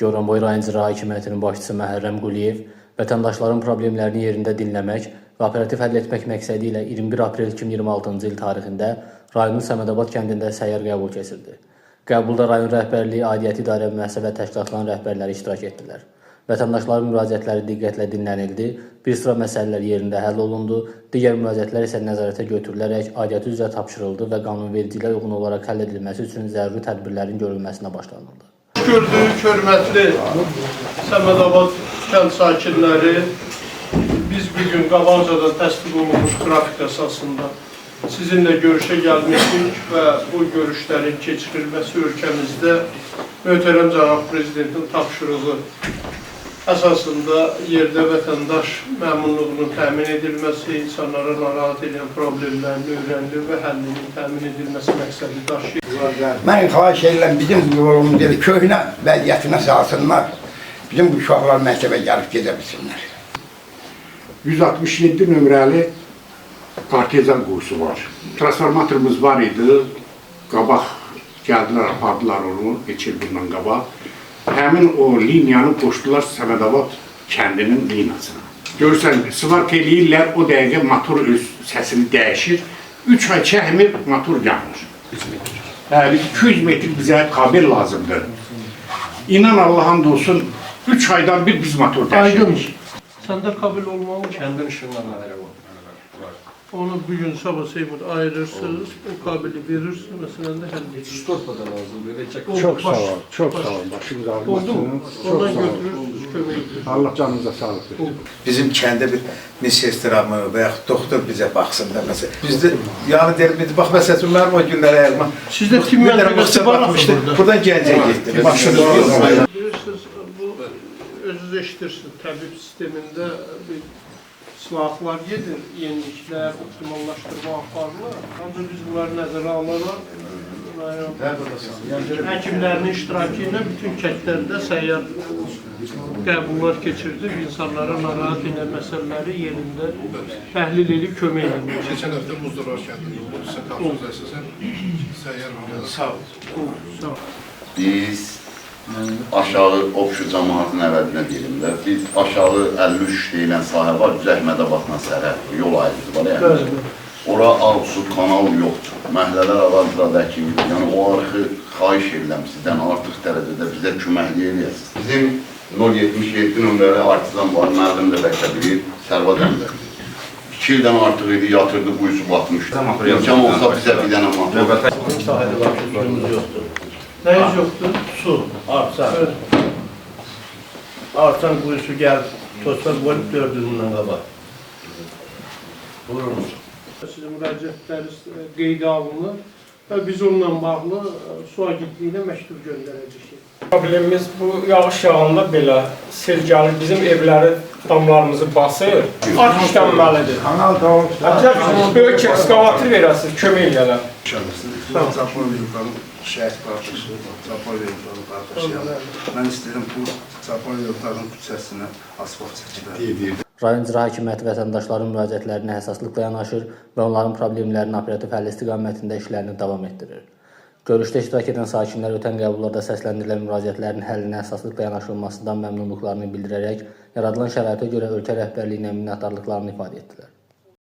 Goranboy rayon icra hakimiyyətinin başçısı Məhərrəm Quliyev vətəndaşların problemlərini yerində dinləmək və operativ həll etmək məqsədi ilə 21 aprel 2026-cı il tarixində rayonun Səmədabad kəndində səyyar qəbul keçirildi. Qəbulda rayon rəhbərliyi, aidiyyəti idarə müəssisə və təşkilatların rəhbərləri iştirak etdilər. Vətəndaşların müraciətləri diqqətlə dinlənildi, bir sıra məsələlər yerində həll olundu, digər müraciətlər isə nəzarətə götürülərək aidiyyəti üzrə tapşırıldı və qanunvericiliyə uyğun olaraq həll edilməsi üçün zəruri tədbirlərin görülməsinə başlanıldı. Gördüyük hörmətli Səmədabad kənd sakinləri, biz bugün qabaqcadan təsdiq olunmuş qrafik əsasında sizinlə görüşə gəlmişdik və bu görüşlərin keçirilməsi ölkəmizdə möhtərəm cənab prezidentin tapşırığı əsasında yerdə vətəndaş məmnunluğunun təmin edilməsi, insanlara narahat edən problemlərini öyrənilir və həllinin təmin edilməsi məqsədi daşıyır. Mən xahiş edirəm, bizim bu yolumuzu köhnə vəziyyətinə salsınlar, bizim bu uşaqlar məktəbə gəlib gedə bilsinlər. 167 nömrəli artezan quyusu var. Transformatorumuz var idi, qabaq gəldilər, apardılar onu, 2 il bundan qabaq. Həmin o liniyanı qoşdular Səmədabad kəndinin liniyasına. Görürsən, sıvark eləyirlər, o dəqiqə motor öz səsini dəyişir. 3 ay çəkmir, motor yanır. 200 metr bizə kabel lazımdır. İnan Allah'ın olsun, 3 aydan bir biz motor dəyişirik. Səndə kabel olmalı mı? Kəndin işığından var. Onu bugün sabah Seymur ayırırsınız, o kabeli verirsiniz, mesela de həll edirsiniz. Storpa da lazımdır. Çok sağ ol, çok sağ ol. Başınız ağrımasın. Ondan götürürsünüz, kömək edirsiniz. Allah canınıza sağlık versin. Bizim kəndə bir misestrami və yaxud doktor bizə baxsın da məsələn. Bizdə yəni deyir, bax məsələn mənim o günlərə ayırma. Sizdə tim məntəqəsi var mı burada? Buradan Gəncəyə getdi. Bilirsiniz, bu özünüz eşitirsiniz, təbib sistemində bir islahatlar gedir, yeniliklər, optimallaşdırma aparılır. Ancaq biz bunları nəzərə alaraq həkimlərin iştirakı ilə bütün kəndlərdə səyyar qəbullar keçirdik. İnsanlara narahat edən məsələləri yerində təhlil edib kömək edilir. Keçən həftə Muzdurlar kəndində sizə tapşırız əsasən səyyar müqavilə. Sağ ol. Biz aşağı Obşu cəmaatın əvəzinə deyirlər. Biz aşağı 53 deyilən sahə var, Zəhmədabadla sərhəd, yol ayrıcı var yəni. Ora ağ su, kanal yoxdur. Məhəllələr arazidəki, yəni o arxı xahiş edirəm sizdən artıq dərəcədə bizə köməkli eləyəsiniz. Bizim 077 nömrəli artizan var, müəllim də bəlkə bilir, Sərvad əmdə. 2 ildən artıq idi, yatırdı, quyusu batmışdı. İmkan olsa bizə bir dənə motor. Sahədə var, suyumuz yoxdur. Nəyiz yoxdur? Su, arsan. Arsan quyusu gəlib, tosbaq qoyub 4 ildən qabaq. Buyurunuz. Sizin müraciətləriniz qeydə alınır və biz onunla bağlı su agentliyinə məktub göndərəcəyik. Problemimiz bu yağış yağanda belə sel gəlir, bizim evləri, damlarımızı basır, arx işlənməlidir. Kanal da olsa. Bizə böyük ekskavator verəsiniz, kömək edələr. Şəhət qardaşı, Çapay yolları qardaşıyam. Mən istəyirəm bu Çapay yollarının küçəsinə asfalt çəkilir. Rayon icra hakimiyyəti vətəndaşların müraciətlərinə həssaslıqla yanaşır və onların problemlərinin operativ həll istiqamətində işlərini davam etdirir. Görüşdə iştirak edən sakinlər ötən qəbullarda səsləndirilən müraciətlərin həllinə həssaslıqla yanaşılmasından məmnunluqlarını bildirərək, yaradılan şəraitə görə ölkə rəhbərliyinə minnətdarlıqlarını ifadə etdilər.